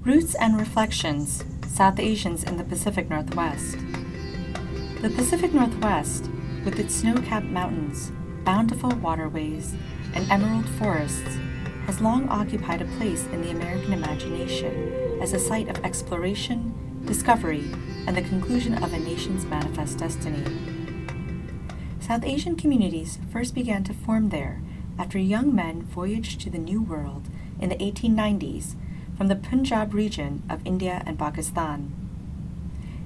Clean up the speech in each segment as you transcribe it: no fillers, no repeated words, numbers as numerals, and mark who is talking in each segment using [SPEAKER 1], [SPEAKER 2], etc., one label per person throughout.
[SPEAKER 1] Roots and Reflections, South Asians in the Pacific Northwest. The Pacific Northwest, with its snow-capped mountains, bountiful waterways, and emerald forests, has long occupied a place in the American imagination as a site of exploration, discovery, and the conclusion of a nation's manifest destiny. South Asian communities first began to form there after young men voyaged to the New World in the 1890s from the Punjab region of India and Pakistan.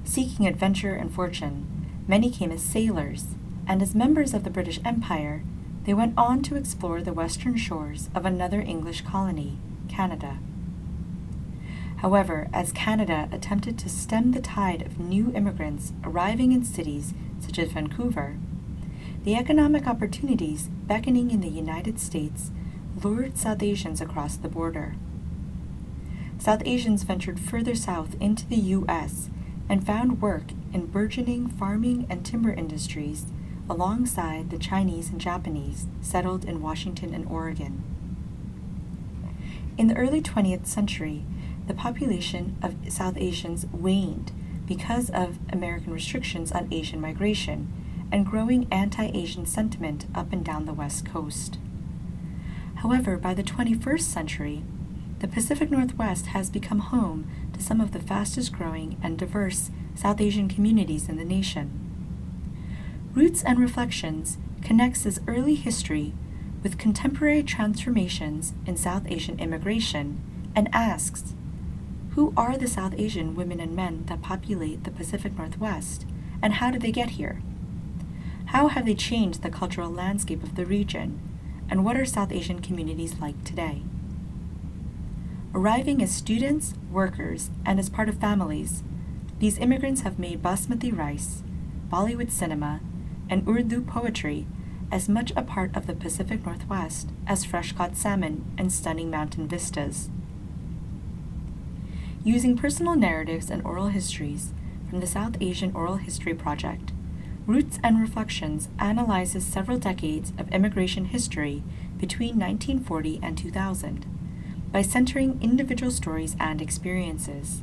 [SPEAKER 1] Seeking adventure and fortune, many came as sailors, and as members of the British Empire, they went on to explore the western shores of another English colony, Canada. However, as Canada attempted to stem the tide of new immigrants arriving in cities such as Vancouver, the economic opportunities beckoning in the United States lured South Asians across the border. South Asians ventured further south into the U.S. and found work in burgeoning farming and timber industries alongside the Chinese and Japanese settled in Washington and Oregon. In the early 20th century, the population of South Asians waned because of American restrictions on Asian migration and growing anti-Asian sentiment up and down the West Coast. However, by the 21st century, the Pacific Northwest has become home to some of the fastest growing and diverse South Asian communities in the nation. Roots and Reflections connects this early history with contemporary transformations in South Asian immigration and asks, who are the South Asian women and men that populate the Pacific Northwest, and how did they get here? How have they changed the cultural landscape of the region, and what are South Asian communities like today? Arriving as students, workers, and as part of families, these immigrants have made basmati rice, Bollywood cinema, and Urdu poetry as much a part of the Pacific Northwest as fresh-caught salmon and stunning mountain vistas. Using personal narratives and oral histories from the South Asian Oral History Project, Roots and Reflections analyzes several decades of immigration history between 1940 and 2000 by centering individual stories and experiences.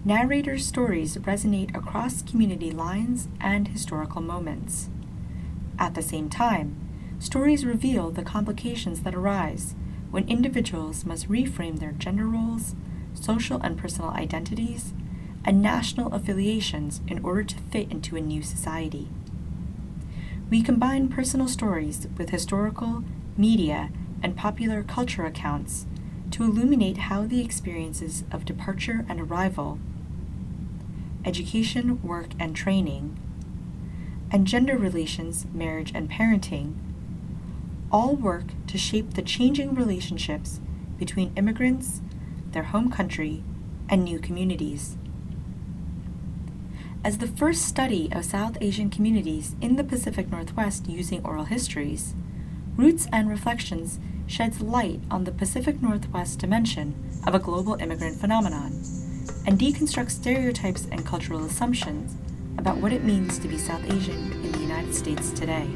[SPEAKER 1] Narrators' stories resonate across community lines and historical moments. At the same time, stories reveal the complications that arise when individuals must reframe their gender roles, social and personal identities, and national affiliations in order to fit into a new society. We combine personal stories with historical, media, and popular culture accounts to illuminate how the experiences of departure and arrival, education, work, and training, and gender relations, marriage, and parenting all work to shape the changing relationships between immigrants, their home country, and new communities. As the first study of South Asian communities in the Pacific Northwest using oral histories, Roots and Reflections sheds light on the Pacific Northwest dimension of a global immigrant phenomenon and deconstructs stereotypes and cultural assumptions about what it means to be South Asian in the United States today.